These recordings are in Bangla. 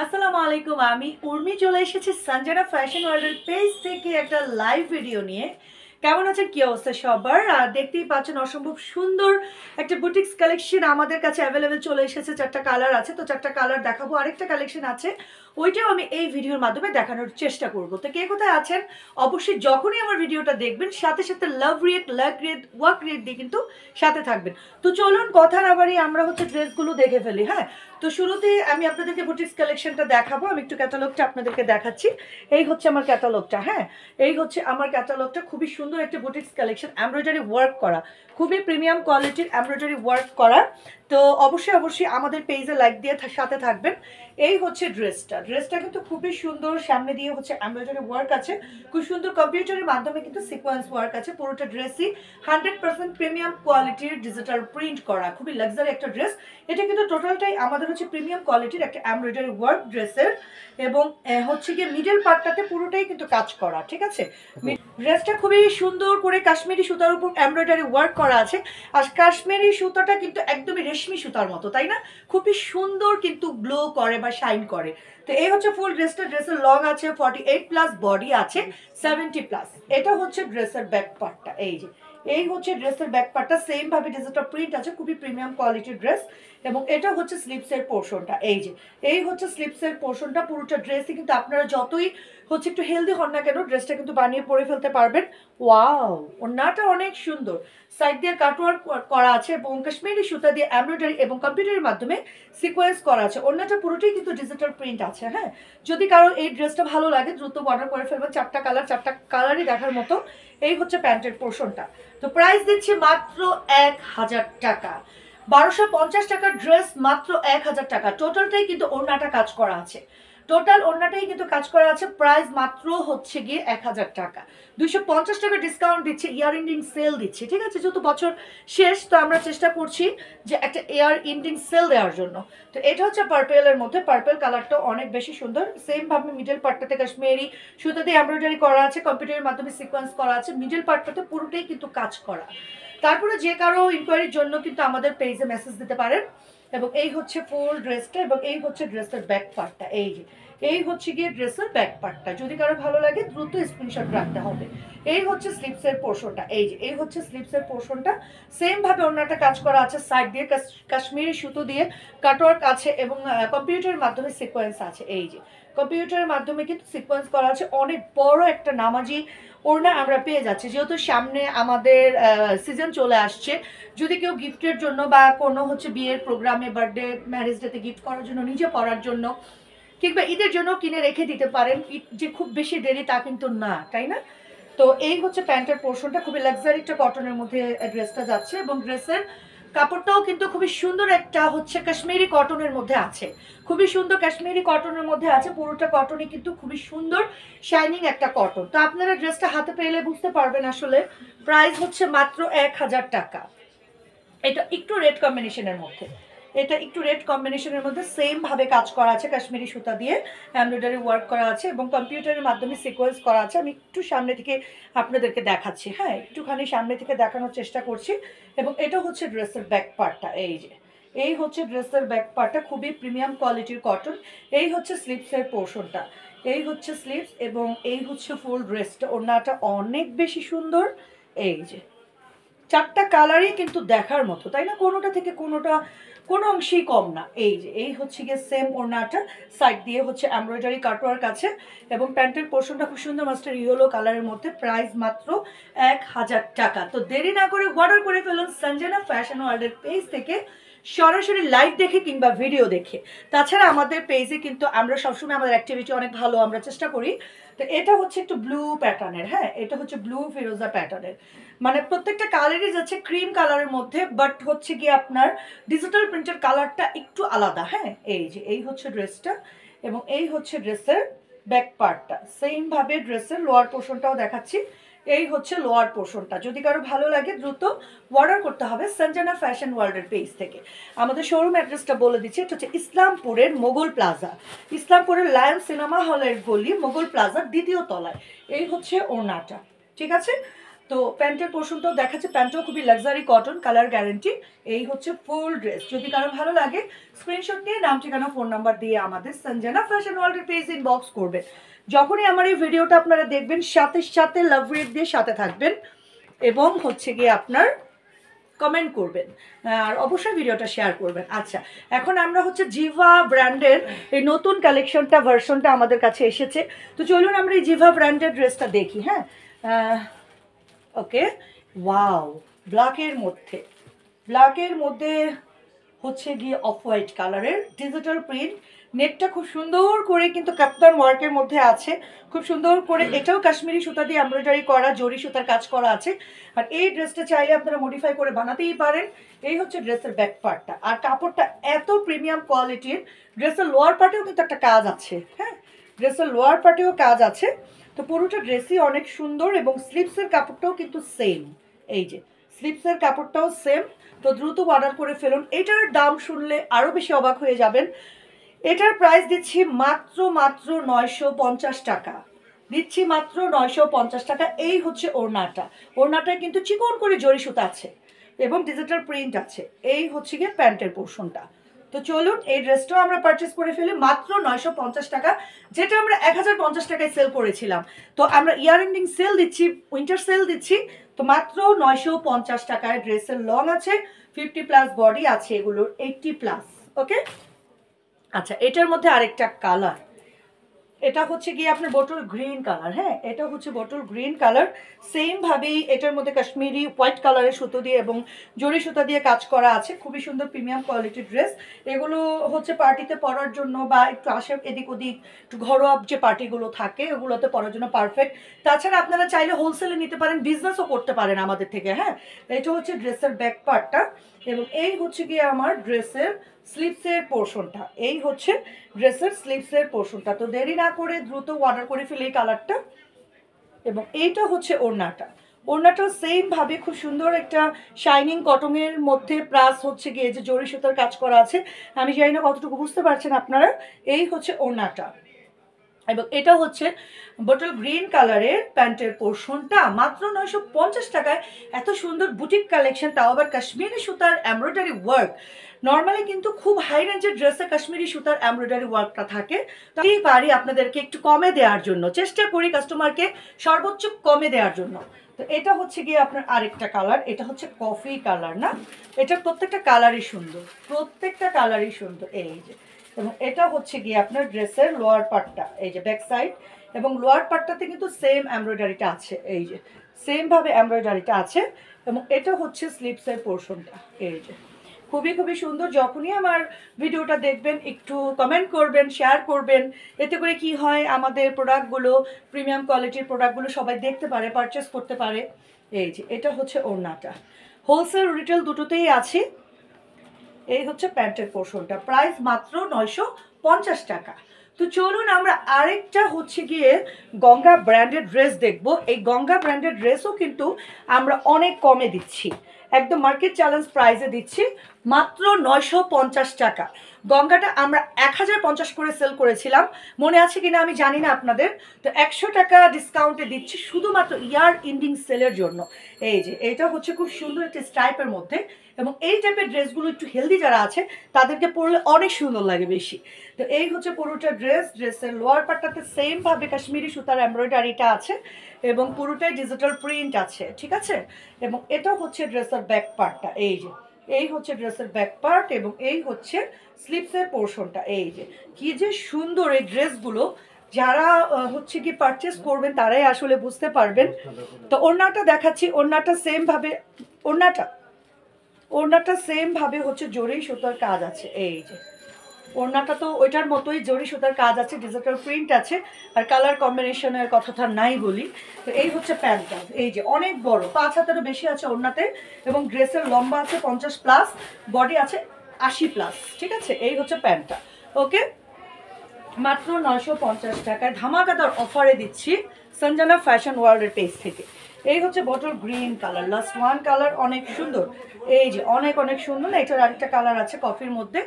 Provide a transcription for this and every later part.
আসসালামু আলাইকুম। আমি উর্মি চলে এসেছি সঞ্জনা ফ্যাশন ওয়ার্ল্ডের পেজ থেকে একটা লাইভ ভিডিও নিয়ে। কেমন আছেন, কি অবস্থা সবার? আর দেখতেই পাচ্ছেন অসম্ভব সুন্দর একটা বুটিক্স কালেকশন আমাদের কাছে অ্যাভেলেবেল চলে এসেছে। 4টা কালার আছে, তো 4টা কালার দেখাবো। আরেকটা কালেকশন আছে, ওইটাও আমি এই ভিডিওর মাধ্যমে দেখানোর চেষ্টা করব। তো কে কোথায় আছেন অবশ্যই যখনই আমার ভিডিওটা দেখবেন সাথে সাথে লাভ রিয়েট, লাক রিয়েট, ওয়াক রিয়েট দিয়ে কিন্তু সাথে থাকবেন। তো চলুন কথা না বাড়িয়ে আমরা ড্রেসগুলো দেখে ফেলি। হ্যাঁ, তো শুরুতে আমি আপনাদেরকে বুটিক্স কালেকশনটা দেখাবো। আমি একটু ক্যাটালগটা আপনাদেরকে দেখাচ্ছি। এই হচ্ছে আমার ক্যাটালগটা। হ্যাঁ, এই হচ্ছে আমার ক্যাটালগটা। খুবই সুন্দর একটা বুটিক্স কালেকশন, এমব্রয়ডারি ওয়ার্ক করা, খুবই প্রিমিয়াম কোয়ালিটির এমব্রয়ডারি ওয়ার্ক করা। তো অবশ্যই আমাদের পেজে লাইক দিয়ে সাথে থাকবেন। এই হচ্ছে ড্রেসটা কিন্তু খুবই সুন্দর। সামনে দিয়ে হচ্ছে এমব্রয়ডারি ওয়ার্ক আছে, খুব সুন্দর কম্পিউটারের মাধ্যমে কিন্তু সিকোয়েন্স ওয়ার্ক আছে। পুরোটা ড্রেসই 100% প্রিমিয়াম কোয়ালিটির ডিজিটাল প্রিন্ট করা, খুবই লাক্সারি একটা ড্রেস। এটা কিন্তু টোটালটাই আমাদের হচ্ছে প্রিমিয়াম কোয়ালিটির একটা এমব্রয়ডারি ওয়ার্ক ড্রেসের, এবং হচ্ছে গিয়ে মিডল পার্টটাতে পুরোটাই কিন্তু কাজ করা। ঠিক আছে, ড্রেসটা খুবই সুন্দর করে কাশ্মীরি সুতার উপর এমব্রয়ডারি ওয়ার্ক করা আছে। আর কাশ্মীরি সুতাটা কিন্তু একদমই রেশমি সুতার মতো, তাই না? খুবই সুন্দর কিন্তু গ্লো করে বা শাইন করে। তো এই হচ্ছে ফুল ড্রেসটা। ড্রেসের লং আছে 48+, বডি আছে 70+। এটা হচ্ছে ড্রেসের ব্যাক পার্টটা। এই হচ্ছে ড্রেসের ব্যাক পার্টটা, সেম ভাবে ডিজিটাল প্রিন্ট আছে, খুবই প্রিমিয়াম কোয়ালিটির ড্রেস। এবং এটা হচ্ছে স্লিপসের পোর্শনটা। এই হচ্ছে স্লিপসের পোর্শনটা। পুরোটা ড্রেসই কিন্তু আপনারা যতই হচ্ছে একটু হেলদি হন না কেন, ড্রেসটা কিন্তু বানিয়ে পরে ফেলতে পারবেন। ওয়াও, ওড়নাটা অনেক সুন্দর, সাইড দিয়ে কাটওয়ার্ক করা আছে এবং কাশ্মীরি সুতা দিয়ে এমব্রয়ডারি এবং কম্পিউটারের মাধ্যমে সিকোয়েন্স করা আছে। ওড়নাটা পুরোটাই কিন্তু ডিজিটাল প্রিন্ট আছে। হ্যাঁ, যদি কারো এই ড্রেসটা ভালো লাগে দ্রুত অর্ডার করে ফেলবেন। 4টা কালারই দেখার মতো। এই হচ্ছে প্যান্টের পোর্শনটা। তো প্রাইস দিচ্ছি মাত্র 1000 টাকা। 1250 টাকার ড্রেস মাত্র 1000 টাকা। টোটালটাই কিন্তু ওড়নাটা কাজ করা আছে, টোটাল ওড়নাটাই কিন্তু কাজ করা আছে। প্রাইস মাত্র হচ্ছে গিয়ে 1000 টাকা। 250 টাকা ডিসকাউন্ট দিচ্ছে, ইয়ার এন্ডিং সেল দিচ্ছে। ঠিক আছে, যেহেতু বছর শেষ, তো আমরা চেষ্টা করছি যে একটা ইয়ার এন্ডিং সেল দেওয়ার জন্য। তো এটা হচ্ছে পার্পেলের মধ্যে, পার্পেল কালারটা অনেক বেশি সুন্দর। সেম ভাবে মিডল পার্টটাতে কাশ্মীরি সুতা দিয়ে এমব্রয়ডারি করা আছে, কম্পিউটারের মাধ্যমে সিকোয়েন্স করা আছে। মিডল পার্টটাতে পুরোটাই কিন্তু কাজ করা। তারপরে যে কারো ইনকোয়ারির জন্য কিন্তু আমাদের পেজে মেসেজ দিতে পারেন। এবং এই হচ্ছে ফুল ড্রেসটা, এবং এই হচ্ছে ড্রেসের ব্যাক পার্টটা। এই হচ্ছে গিয়ে ড্রেসের ব্যাক পার্টটা। যদি কারো ভালো লাগে দ্রুত স্ক্রিনশট রাখতে হবে। এই হচ্ছে স্লিপসের পোর্শনটা। এই হচ্ছে স্লিপসের পোর্শনটা। সেম ভাবে অন্যটা কাজ করা আছে, সাইড দিয়ে কাশ্মীরি সুতো দিয়ে কাটওয়ার্ক আছে এবং কম্পিউটারের মাধ্যমে সিকোয়েন্স আছে। কম্পিউটারের মাধ্যমে কিন্তু সিকোয়েন্স করা আছে। অনেক বড় একটা নামাজি ওড়না আমরা পেয়ে যাচ্ছি, যেহেতু সামনে আমাদের সিজন চলে আসছে। যদি কেউ গিফটের জন্য বা কোনো হচ্ছে বিয়ের প্রোগ্রামে, বার্থডে, ম্যারেজ ডেতে গিফট করার জন্য, নিজে পরার জন্য, কিংবা ঈদের জন্য কিনে রেখে দিতে পারেন। ঈদ যে খুব বেশি দেরি তা কিন্তু না, তাই না? তো এই হচ্ছে প্যান্টের পোর্শনটা। খুবই লাক্সারি একটা কটনের মধ্যে ড্রেসটা যাচ্ছে, এবং ড্রেসের কাপড়টাও কিন্তু খুবই সুন্দর একটা হচ্ছে কাশ্মীরি কটনের মধ্যে আছে। খুবই সুন্দর কাশ্মীরি কটনের মধ্যে আছে। পুরোটা কটনই কিন্তু খুবই সুন্দর শাইনিং একটা কটন। তো আপনারা ড্রেসটা হাতে পেলে বুঝতে পারবেন। আসলে প্রাইস হচ্ছে মাত্র 1000 টাকা। এটা একটু রেড কম্বিনেশনের মধ্যে, সেম ভাবে কাজ করা আছে, কাশ্মীরি সুতা দিয়ে এমব্রয়ডারি ওয়ার্ক করা আছে এবং কম্পিউটারের মাধ্যমে সিকোয়েন্স করা আছে। আমি একটু সামনে থেকে আপনাদেরকে দেখাচ্ছি। হ্যাঁ, একটুখানি সামনে থেকে দেখানোর চেষ্টা করছি। এবং এটা হচ্ছে ড্রেসের ব্যাক পার্টটা। এই হচ্ছে ড্রেসের ব্যাক পার্টটা, খুবই প্রিমিয়াম কোয়ালিটির কটন। এই হচ্ছে স্লিপসের পোর্শনটা। এই হচ্ছে স্লিপস, এবং এই হচ্ছে ফুল ড্রেসটা। ওড়নাটা অনেক বেশি সুন্দর। 4টা কালারই কিন্তু দেখার মতো, তাই না? কোনোটা থেকে কোনোটা কোনো অংশেই কম না। এই হচ্ছে গিয়ে সেম ওড়নাটা, সাইড দিয়ে হচ্ছে এমব্রয়ডারি কাটওয়ার্ক আছে, এবং প্যান্টের পোর্শনটা খুব সুন্দর মাস্টার ইয়েলো কালারের মধ্যে। প্রাইস মাত্র 1000 টাকা। তো দেরি না করে অর্ডার করে ফেলুন সঞ্জনা ফ্যাশন ওয়ার্ল্ডের পেজ থেকে, সরাসরি লাইভ দেখে কিংবা ভিডিও দেখে। তাছাড়া আমাদের পেজে কিন্তু আমরা সবসময় আমাদের অ্যাক্টিভিটি অনেক ভালো আমরা চেষ্টা করি। তো এটা হচ্ছে একটু ব্লু প্যাটার্নের। হ্যাঁ, এটা হচ্ছে ব্লু ফিরোজা প্যাটার্নের, মানে প্রত্যেকটা কালারই যাচ্ছে ক্রিম কালারের মধ্যে, বাট হচ্ছে গিয়ে আপনার ডিজিটাল প্রিন্টের কালারটা একটু আলাদা। হ্যাঁ, এই হচ্ছে ড্রেসটা, এবং এই হচ্ছে ড্রেসের ব্যাক পার্টটা। সেম ভাবে ড্রেসের লোয়ার পোর্শনটাও দেখাচ্ছি। এই হচ্ছে লোয়ার পোর্শনটা। যদি কারো ভালো লাগে দ্রুত অর্ডার করতে হবে সঞ্জনা ফ্যাশন ওয়ার্ল্ডের পেজ থেকে। আমাদের শোরুম অ্যাড্রেসটা বলে দিচ্ছি। এটা হচ্ছে ইসলামপুরের মোগল প্লাজা, ইসলামপুরের লায়ন সিনেমা হলের গলি, মোগল প্লাজার 2য় তলায়। এই হচ্ছে ওড়নাটা। ঠিক আছে, তো প্যান্টের পোর্শনটাও দেখাচ্ছে, প্যান্টটাও খুবই লাক্সারি কটন, কালার গ্যারেন্টি। এই হচ্ছে ফুল ড্রেস। যদি কারো ভালো লাগে স্ক্রিনশট নিয়ে নাম ঠিকানা ফোন নাম্বার দিয়ে আমাদের সঞ্জনা ফ্যাশন ওয়ার্ল্ডের পেজ ইনবক্স করবেন। যখনই আমার এই ভিডিওটা আপনারা দেখবেন সাথে সাথে লাভ রেট দিয়ে সাথে থাকবেন এবং হচ্ছে গিয়ে আপনার কমেন্ট করবেন আর অবশ্যই ভিডিওটা শেয়ার করবেন। আচ্ছা, এখন আমরা হচ্ছে জিভা ব্র্যান্ডের এই নতুন কালেকশনটা ভার্সনটা আমাদের কাছে এসেছে। তো চলুন আমরা এই জিভা ব্র্যান্ডের ড্রেসটা দেখি। হ্যাঁ, ওকে, ওয়াও, ব্ল্যাকের মধ্যে হচ্ছে গিয়ে অফ হোয়াইট কালারের ডিজিটাল প্রিন্ট। নেকটা খুব সুন্দর করে কিন্তু কাপ্তান ওয়ার্কের মধ্যে আছে, খুব সুন্দর করে। এটাও কাশ্মীরি সুতা দিয়ে এমব্রয়ডারি করা, জরি সুতার কাজ করা আছে। আর এই ড্রেসটা চাইলে আপনারা মডিফাই করে বানাতেই পারেন। এই হচ্ছে ড্রেসের ব্যাক পার্টটা। আর কাপড়টা এত প্রিমিয়াম কোয়ালিটির। ড্রেসের লোয়ার পার্টেও কিন্তু একটা কাজ আছে। হ্যাঁ, ড্রেসের লোয়ার পার্টেও কাজ আছে। তো পুরোটা ড্রেসই অনেক সুন্দর এবং স্লিপসের কাপড়টাও কিন্তু সেম। এই যে স্লিপসের কাপড়টাও সেম। তো দ্রুত অর্ডার করে ফেলুন। এটার দাম শুনলে আরও বেশি অবাক হয়ে যাবেন। এটার প্রাইস দিচ্ছি মাত্র 950 টাকা, দিচ্ছি মাত্র 950 টাকা। এই হচ্ছে ওড়নাটায় কিন্তু চিকন করে জরি সুতা আছে এবং ডিজিটাল প্রিন্ট আছে। এই হচ্ছে গিয়ে প্যান্টের পোর্শনটা। তো চলুন এই ড্রেসটাও আমরা পারচেস করে ফেলি মাত্র 950 টাকা, যেটা আমরা 1050 টাকায় সেল করেছিলাম। তো আমরা ইয়ার এন্ডিং সেল দিচ্ছি, উইন্টার সেল দিচ্ছি। তো মাত্র 950 টাকায় ড্রেসের লং আছে 50+ বডি আছে, এগুলোর 80+। ওকে, আচ্ছা, এটার মধ্যে আরেকটা কালার, এটা হচ্ছে গিয়ে আপনার বটল গ্রিন কালার। হ্যাঁ, এটা হচ্ছে বটল গ্রিন কালার। সেম ভাবেই এটার মধ্যে কাশ্মীরি হোয়াইট কালারের সুতো দিয়ে এবং জরি সুতা দিয়ে কাজ করা আছে। খুবই সুন্দর প্রিমিয়াম কোয়ালিটির ড্রেস। এগুলো হচ্ছে পার্টিতে পরার জন্য বা একটু আসে এদিক ওদিক একটু ঘরোয়া যে পার্টিগুলো থাকে ওগুলোতে পরার জন্য পারফেক্ট। তাছাড়া আপনারা চাইলে হোলসেলে নিতে পারেন, বিজনেসও করতে পারেন আমাদের থেকে। হ্যাঁ, এটা হচ্ছে ড্রেসের ব্যাক পার্টটা এবং এই হচ্ছে গিয়ে আমার ড্রেসের স্লিপসের পোর্শনটা। এই হচ্ছে ড্রেসের স্লিপসের পোর্শনটা। তো দেরি না করে দ্রুত অর্ডার করে ফেলে এই কালারটা। এবং এইটা হচ্ছে ওড়নাটাও সেম ভাবে খুব সুন্দর একটা শাইনিং কটনের মধ্যে প্লাস হচ্ছে গিয়ে যে জরি সুতার কাজ করা আছে। আমি জানি না কতটুকু বুঝতে পারছেন আপনারা। এই হচ্ছে ওড়নাটা এবং এটা হচ্ছে বটল গ্রিন কালারের প্যান্টের পোর্শনটা। মাত্র 950 টাকায় এত সুন্দর বুটিক কালেকশন, তাও আবার কাশ্মীরি সুতার এমব্রয়ডারি ওয়ার্ক। নর্মালি কিন্তু খুব হাই রেঞ্জের ড্রেসে কাশ্মীরি সুতার এমব্রয়ডারি ওয়ার্কটা থাকে। তাই পারি আপনাদেরকে একটু কমে দেওয়ার জন্য, চেষ্টা করি কাস্টমারকে সর্বোচ্চ কমে দেওয়ার জন্য। তো এটা হচ্ছে গিয়ে আপনার আরেকটা কালার, এটা হচ্ছে কফি কালার। না, এটা প্রত্যেকটা কালারই সুন্দর, প্রত্যেকটা কালারই সুন্দর। এই যে, এবং এটা হচ্ছে গিয়ে আপনার ড্রেসের লোয়ার পার্টটা, এই যে ব্যাক সাইড এবং লোয়ার পার্টটাতে কিন্তু সেম এমব্রয়ডারিটা আছে। এই যে সেম ভাবে এমব্রয়ডারিটা আছে এবং এটা হচ্ছে স্লিপসের পোর্শনটা। এই যে খুবই খুবই সুন্দর। যখনই আমার ভিডিওটা দেখবেন একটু কমেন্ট করবেন, শেয়ার করবেন। এতে করে কি হয়, আমাদের প্রোডাক্টগুলো প্রিমিয়াম কোয়ালিটির প্রোডাক্টগুলো সবাই দেখতে পারে, পারচেস করতে পারে। এই যে এটা হচ্ছে ওড়নাটা, হোলসেল রিটেল দুটোতেই আছে। এই হচ্ছে প্যান্টের পোর্শনটা, প্রাইস মাত্র 950 টাকা। তো চলুন আমরা আরেকটা হচ্ছে গিয়ে গঙ্গা ব্র্যান্ডেড ড্রেস দেখব। এই গঙ্গা ব্র্যান্ডেড ড্রেসও কিন্তু আমরা অনেক কমে দিচ্ছি, একদম মার্কেট চ্যালেঞ্জ প্রাইসে দিচ্ছি মাত্র 950 টাকা। গঙ্গাটা আমরা 1050 করে সেল করেছিলাম, মনে আছে কিনা আমি জানি না আপনাদের। তো 100 টাকা ডিসকাউন্টে দিচ্ছি শুধুমাত্র ইয়ার এন্ডিং সেলের জন্য। এই যে এটা হচ্ছে খুব সুন্দর একটা স্ট্রাইপের মধ্যে এবং এই টাইপের ড্রেসগুলো একটু হেলদি যারা আছে তাদেরকে পরলে অনেক সুন্দর লাগে বেশি। তো এই হচ্ছে পুরোটা ড্রেস। ড্রেসের লোয়ার পার্টটাতে সেম ভাবে কাশ্মীরি সুতার এমব্রয়ডারিটা আছে এবং পুরোটাই ডিজিটাল প্রিন্ট আছে, ঠিক আছে। এবং এটা হচ্ছে ড্রেসের ব্যাক পার্টটা। এই যে এই হচ্ছে ড্রেসের ব্যাক পার্ট এবং এই হচ্ছে স্লিপসের পোর্শনটা। এই যে কি যে সুন্দর এই ড্রেসগুলো, যারা হচ্ছে কি পারচেস করবেন তারাই আসলে বুঝতে পারবেন। তো ওড়নাটা দেখাচ্ছি, ওড়নাটা সেম ভাবে, ওড়নাটা সেম ভাবে হচ্ছে জরি সুতার কাজ আছে। এই যে ওড়নাটা তো ওইটার মতোই জরি সুতার কাজ আছে, ডিজিটাল প্রিন্ট আছে। আর কালার কম্বিনেশনের কথা তো নাই বলি। তো এই হচ্ছে প্যান্টটা, এই যে অনেক বড়, 5 হাতেরও বেশি আছে ওড়নাতে এবং ড্রেসের লম্বা আছে 50+, বডি আছে 80+, ঠিক আছে। এই হচ্ছে প্যান্টটা। ওকে, মাত্র 950 টাকায় ধামাকাদার অফারে দিচ্ছি সঞ্জনা ফ্যাশন ওয়ার্ল্ডের পেজ থেকে। এই হচ্ছে bottle green colour, last one colour, অনেক সুন্দর। এই যে অনেক অনেক সুন্দর। না, এটার আরেকটা কালার আছে কফির মধ্যে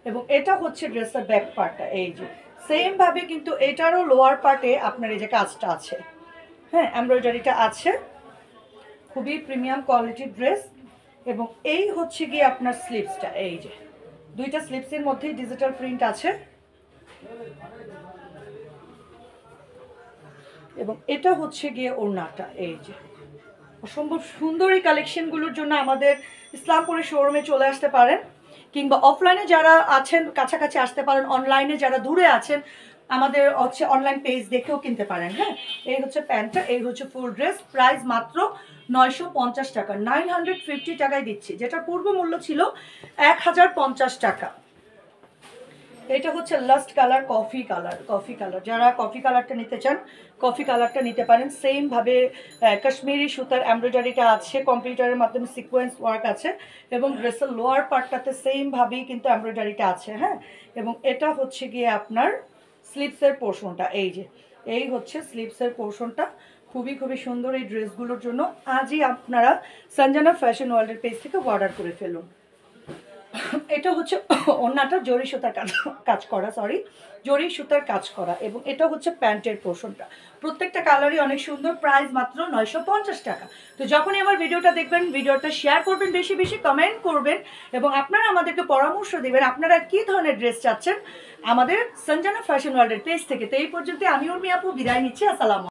এবং এটা হচ্ছে ড্রেসের ব্যাক পার্টটা। এই যে সেম ভাবে কিন্তু এটারও লোয়ার পার্টে আপনার এই যে কাজটা আছে, হ্যাঁ এমব্রয়ডারিটা আছে। খুবই প্রিমিয়াম কোয়ালিটির ড্রেস। এবং এই হচ্ছে গিয়ে আপনার স্লিপসটা, এই যে দুইটা স্লিপসের মধ্যেই ডিজিটাল প্রিন্ট আছে। এবং এটা হচ্ছে গিয়ে ওড়নাটা, এই যে অসম্ভব সুন্দর এই কালেকশনগুলোর জন্য আমাদের ইসলামপুরের শোরুমে চলে আসতে পারেন, কিংবা অফলাইনে যারা আছেন কাছাকাছি আসতে পারেন, অনলাইনে যারা দূরে আছেন আমাদের হচ্ছে অনলাইন পেজ দেখেও কিনতে পারেন। হ্যাঁ, এই হচ্ছে প্যান্টটা, এই হচ্ছে ফুল ড্রেস। প্রাইস মাত্র 950 টাকা, 950 টাকায় দিচ্ছি, যেটা পূর্ব মূল্য ছিল 1050 টাকা। এটা হচ্ছে last colour, coffee colour. Coffee colour, যারা কফি কালারটা নিতে চান কফি কালারটা নিতে পারেন। সেমভাবে কাশ্মীরি সুতার এমব্রয়ডারিটা আছে, কম্পিউটারের মাধ্যমে সিকোয়েন্স ওয়ার্ক আছে, এবং ড্রেসের লোয়ার পার্টটাতে সেমভাবেই কিন্তু এমব্রয়ডারিটা আছে। হ্যাঁ, এবং এটা হচ্ছে গিয়ে আপনার স্লিপসের পোর্শনটা, এই যে এই হচ্ছে স্লিপসের পোর্শনটা। খুবই খুবই সুন্দর এই ড্রেসগুলোর জন্য আজই আপনারা সঞ্জনা ফ্যাশন ওয়ার্ল্ডের পেজ থেকে অর্ডার করে ফেলুন। এটা হচ্ছে ওড়নাটা জরি সুতার কাজ করা, জরি সুতার কাজ করা, এবং এটা হচ্ছে প্যান্টের পোর্শনটা। প্রত্যেকটা কালারই অনেক সুন্দর। প্রাইস মাত্র 950 টাকা। তো যখনই আমার ভিডিওটা দেখবেন, ভিডিওটা শেয়ার করবেন, বেশি বেশি কমেন্ট করবেন, এবং আপনারা আমাদেরকে পরামর্শ দেবেন আপনারা কী ধরনের ড্রেস চাচ্ছেন আমাদের সঞ্জনা ফ্যাশন ওয়ার্ল্ডের পেজ থেকে। তো এই পর্যন্ত আমি উর্মি আপু বিদায় নিচ্ছি। আসসালাম।